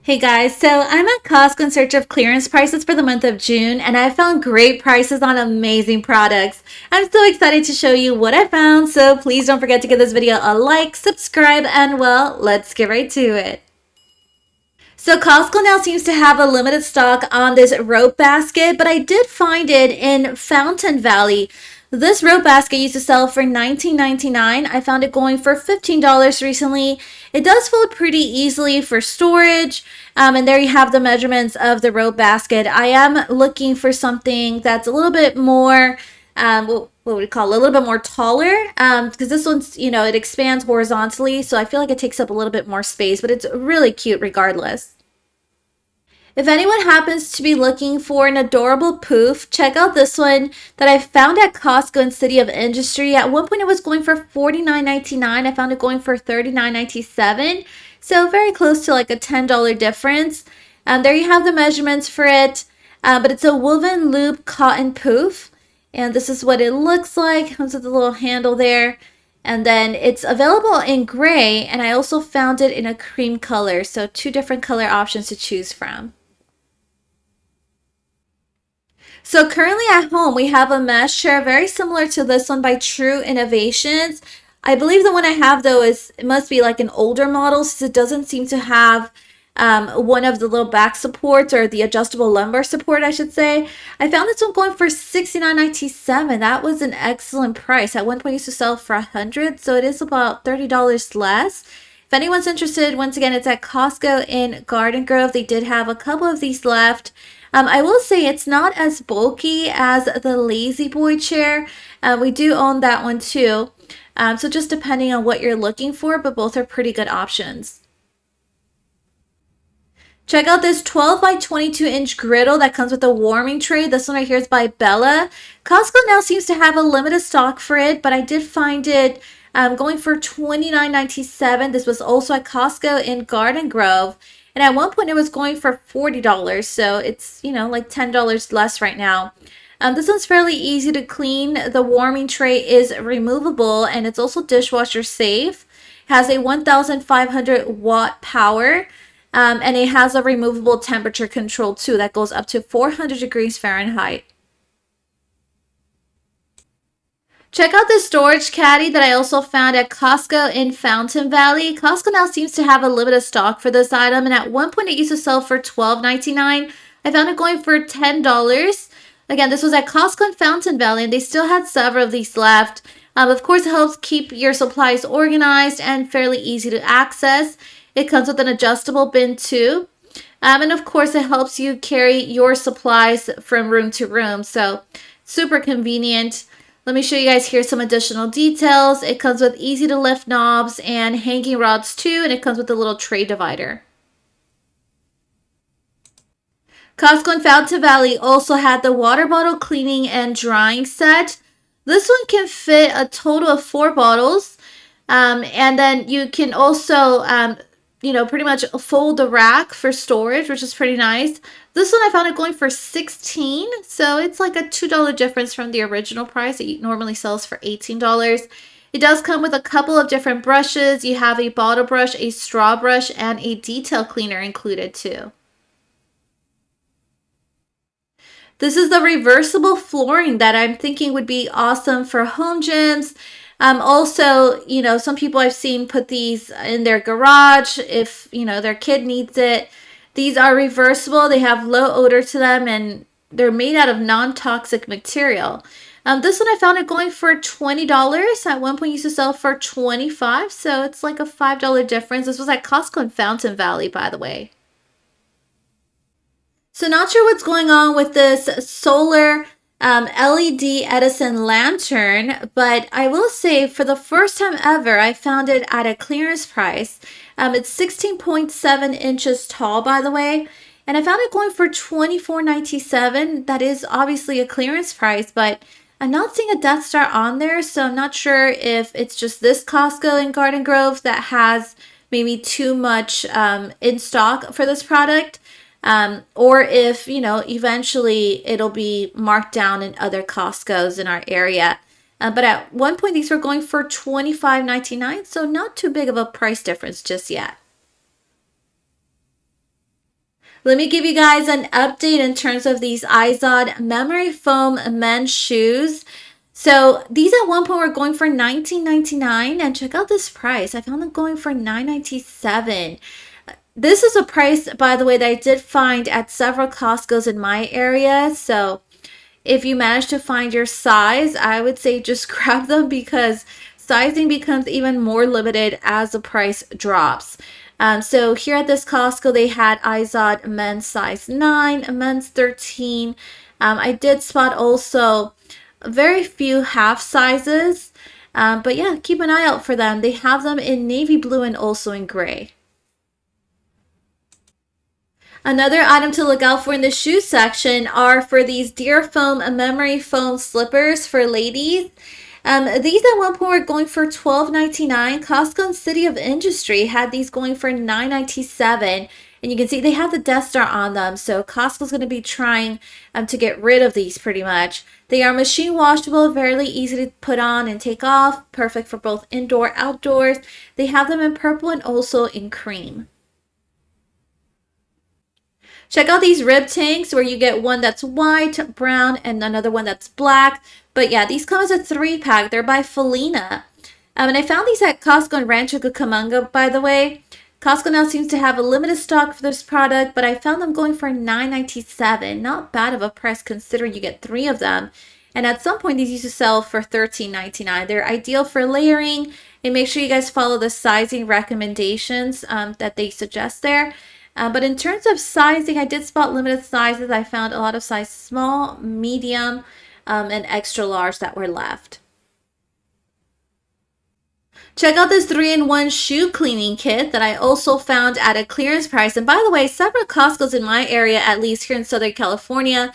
Hey guys, so I'm at Costco in search of clearance prices for the month of June, and I found great prices on amazing products. I'm so excited to show you what I found, so please don't forget to give this video a like, subscribe, and well, let's get right to it. So Costco now seems to have a limited stock on this rope basket, but I did find it in Fountain Valley. This rope basket used to sell for $19.99. I found it going for $15 recently. It does fold pretty easily for storage. And there you have the measurements of the rope basket. I am looking for something that's a little bit more, what would we call it, a little bit more taller, because this one's, it expands horizontally. So I feel like it takes up a little bit more space, but it's really cute regardless. If anyone happens to be looking for an adorable poof, check out this one that I found at Costco in City of Industry. At one point it was going for $49.99. I found it going for $39.97. So very close to like a $10 difference. There you have the measurements for it. But it's a woven loop cotton poof. And this is what it looks like. Comes with a little handle there. And then it's available in gray. And I also found it in a cream color. So two different color options to choose from. So currently at home, we have a mesh chair very similar to this one by True Innovations. I believe the one I have though it must be like an older model since it doesn't seem to have one of the little back supports or the adjustable lumbar support, I should say. I found this one going for $69.97. That was an excellent price. At one point it used to sell for $100, so it is about $30 less. If anyone's interested, once again, it's at Costco in Garden Grove. They did have a couple of these left. I will say it's not as bulky as the Lazy Boy chair. We do own that one too. So just depending on what you're looking for, but both are pretty good options. Check out this 12 by 22 inch griddle that comes with a warming tray. This one right here is by Bella. Costco now seems to have a limited stock for it, but I did find it going for $29.97. This was also at Costco in Garden Grove. And at one point it was going for $40. So it's, like $10 less right now. This one's fairly easy to clean. The warming tray is removable and it's also dishwasher safe. It has a 1,500 watt power. And it has a removable temperature control too that goes up to 400 degrees Fahrenheit. Check out this storage caddy that I also found at Costco in Fountain Valley. Costco now seems to have a limited stock for this item, and at one point it used to sell for $12.99. I found it going for $10. Again, this was at Costco in Fountain Valley, and they still had several of these left. Of course, it helps keep your supplies organized and fairly easy to access. It comes with an adjustable bin too. And of course, it helps you carry your supplies from room to room. So super convenient. Let me show you guys here some additional details. It comes with easy to lift knobs and hanging rods too. And it comes with a little tray divider. Costco in Fountain Valley also had the water bottle cleaning and drying set. This one can fit a total of 4 bottles. And then you can also pretty much fold the rack for storage, which is pretty nice. This one I found it going for $16, so it's like a $2 difference from the original price. It normally sells for $18. It does come with a couple of different brushes. You have a bottle brush, a straw brush, and a detail cleaner included too. This is the reversible flooring that I'm thinking would be awesome for home gyms. Also, some people I've seen put these in their garage if, their kid needs it. These are reversible. They have low odor to them and they're made out of non-toxic material. This one I found it going for $20. At one point it used to sell for $25, so it's like a $5 difference. This was at Costco in Fountain Valley, by the way. So not sure what's going on with this solar LED Edison lantern, but I will say for the first time ever, I found it at a clearance price. It's 16.7 inches tall, by the way, and I found it going for $24.97. That is obviously a clearance price, but I'm not seeing a Death Star on there, so I'm not sure if it's just this Costco in Garden Grove that has maybe too much in stock for this product. Or if, eventually it'll be marked down in other Costco's in our area. But at one point, these were going for $25.99, so not too big of a price difference just yet. Let me give you guys an update in terms of these Isizod memory foam men's shoes. So these at one point were going for $19.99, and check out this price. I found them going for $9.97. This is a price, by the way, that I did find at several Costco's in my area. So if you manage to find your size, I would say just grab them because sizing becomes even more limited as the price drops. So here at this Costco, they had Isizod men's size 9, men's 13. I did spot also very few half sizes, but yeah, keep an eye out for them. They have them in navy blue and also in gray. Another item to look out for in the shoe section are for these Dearfoam memory foam slippers for ladies. These at one point were going for $12.99. Costco and City of Industry had these going for $9.97. And you can see they have the Death Star on them. So Costco's going to be trying to get rid of these pretty much. They are machine washable, fairly easy to put on and take off. Perfect for both indoor, outdoors. They have them in purple and also in cream. Check out these rib tanks where you get one that's white, brown, and another one that's black. But yeah, these come as a 3-pack. They're by Felina. And I found these at Costco and Rancho Cucamonga, by the way. Costco now seems to have a limited stock for this product, but I found them going for $9.97. Not bad of a price considering you get 3 of them. And at some point, these used to sell for $13.99. They're ideal for layering. And make sure you guys follow the sizing recommendations that they suggest there. But in terms of sizing, I did spot limited sizes. I found a lot of size small, medium, and extra large that were left. Check out this 3-in-1 shoe cleaning kit that I also found at a clearance price. And by the way, several Costco's in my area, at least here in Southern California,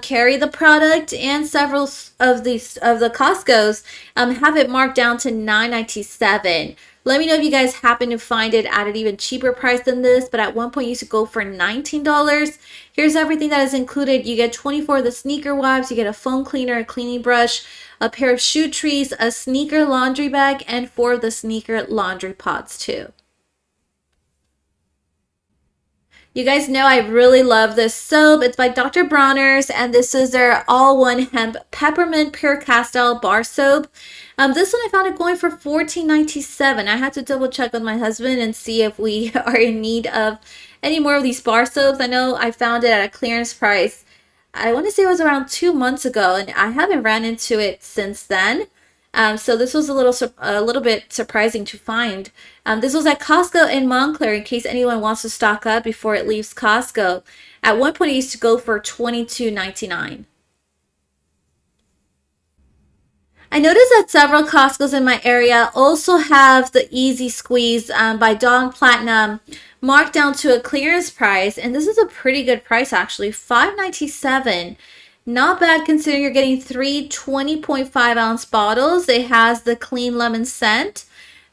carry the product, and several of the Costco's have it marked down to $9.97. Let me know if you guys happen to find it at an even cheaper price than this, but at one point it used to go for $19. Here's everything that is included. You get 24 of the sneaker wipes, you get a foam cleaner, a cleaning brush, a pair of shoe trees, a sneaker laundry bag, and 4 of the sneaker laundry pods too. You guys know I really love this soap. It's by Dr. Bronner's, and this is their all-one hemp peppermint pure castile bar soap. This one I found it going for $14.97. I had to double check with my husband and see if we are in need of any more of these bar soaps. I know I found it at a clearance price. I want to say it was around 2 months ago, and I haven't ran into it since then. So this was a little bit surprising to find. This was at Costco in Montclair in case anyone wants to stock up before it leaves Costco. At one point it used to go for $22.99. I noticed that several Costco's in my area also have the Easy Squeeze by Dawn Platinum marked down to a clearance price, and this is a pretty good price actually, $5.97. Not bad considering you're getting 3 20.5-ounce bottles. It has the clean lemon scent.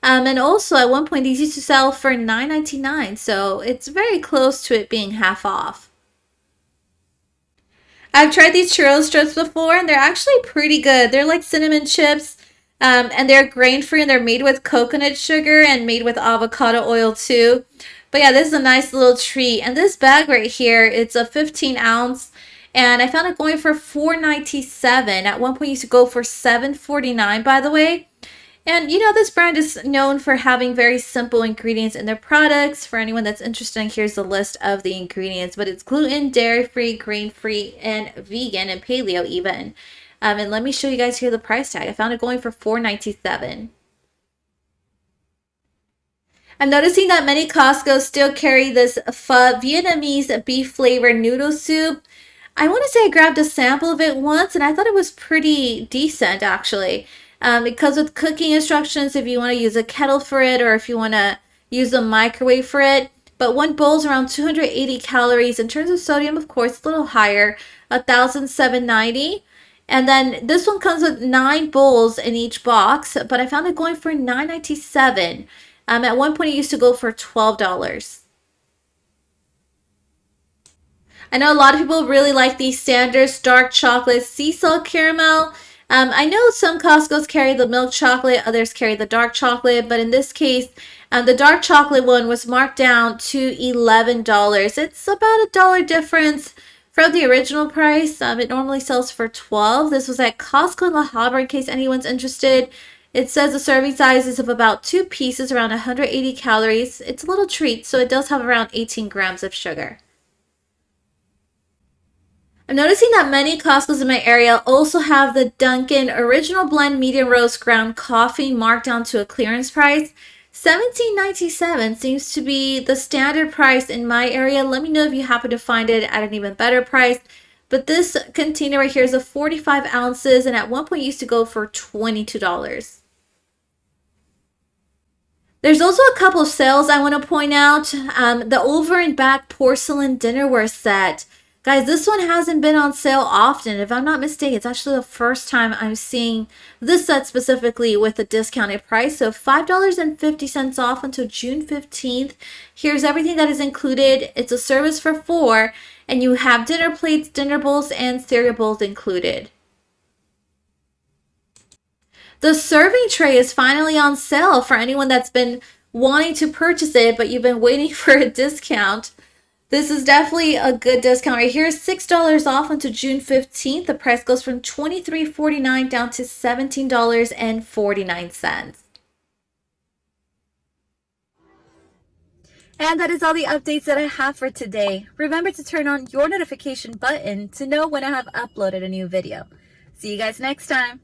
And also at one point these used to sell for $9.99, so it's very close to it being half off. I've tried these churros strips before, and they're actually pretty good. They're like cinnamon chips, and they're grain-free, and they're made with coconut sugar and made with avocado oil too. But yeah, this is a nice little treat. And this bag right here, it's a 15-ounce, and I found it going for $4.97. At one point, it used to go for $7.49, by the way. And you know, this brand is known for having very simple ingredients in their products. For anyone that's interested, here's the list of the ingredients. But it's gluten, dairy-free, grain-free, and vegan, and paleo even. And let me show you guys here the price tag. I found it going for $4.97. I'm noticing that many Costco's still carry this pho Vietnamese beef flavored noodle soup. I want to say I grabbed a sample of it once, and I thought it was pretty decent actually. It comes with cooking instructions if you want to use a kettle for it or if you want to use a microwave for it. But one bowl is around 280 calories. In terms of sodium, of course, it's a little higher, 1,790. And then this one comes with 9 bowls in each box, but I found it going for $9.97. At one point, it used to go for $12. I know a lot of people really like these Sanders dark chocolate sea salt caramel. I know some Costco's carry the milk chocolate, others carry the dark chocolate, but in this case, the dark chocolate one was marked down to $11. It's about a dollar difference from the original price. It normally sells for $12. This was at Costco in La Habra in case anyone's interested. It says the serving size is of about 2 pieces, around 180 calories. It's a little treat, so it does have around 18 grams of sugar. I'm noticing that many Costco's in my area also have the Dunkin' Original Blend Medium Roast Ground Coffee marked down to a clearance price. $17.97 seems to be the standard price in my area. Let me know if you happen to find it at an even better price. But this container right here is of 45 ounces and at one point used to go for $22. There's also a couple of sales I want to point out. The Over&Back Porcelain Dinnerware set. Guys, this one hasn't been on sale often. If I'm not mistaken, it's actually the first time I'm seeing this set specifically with a discounted price. So $5.50 off until June 15th. Here's everything that is included. It's a service for 4, and you have dinner plates, dinner bowls, and cereal bowls included. The serving tray is finally on sale for anyone that's been wanting to purchase it, but you've been waiting for a discount. This is definitely a good discount right here. $6 off until June 15th. The price goes from $23.49 down to $17.49. And that is all the updates that I have for today. Remember to turn on your notification button to know when I have uploaded a new video. See you guys next time.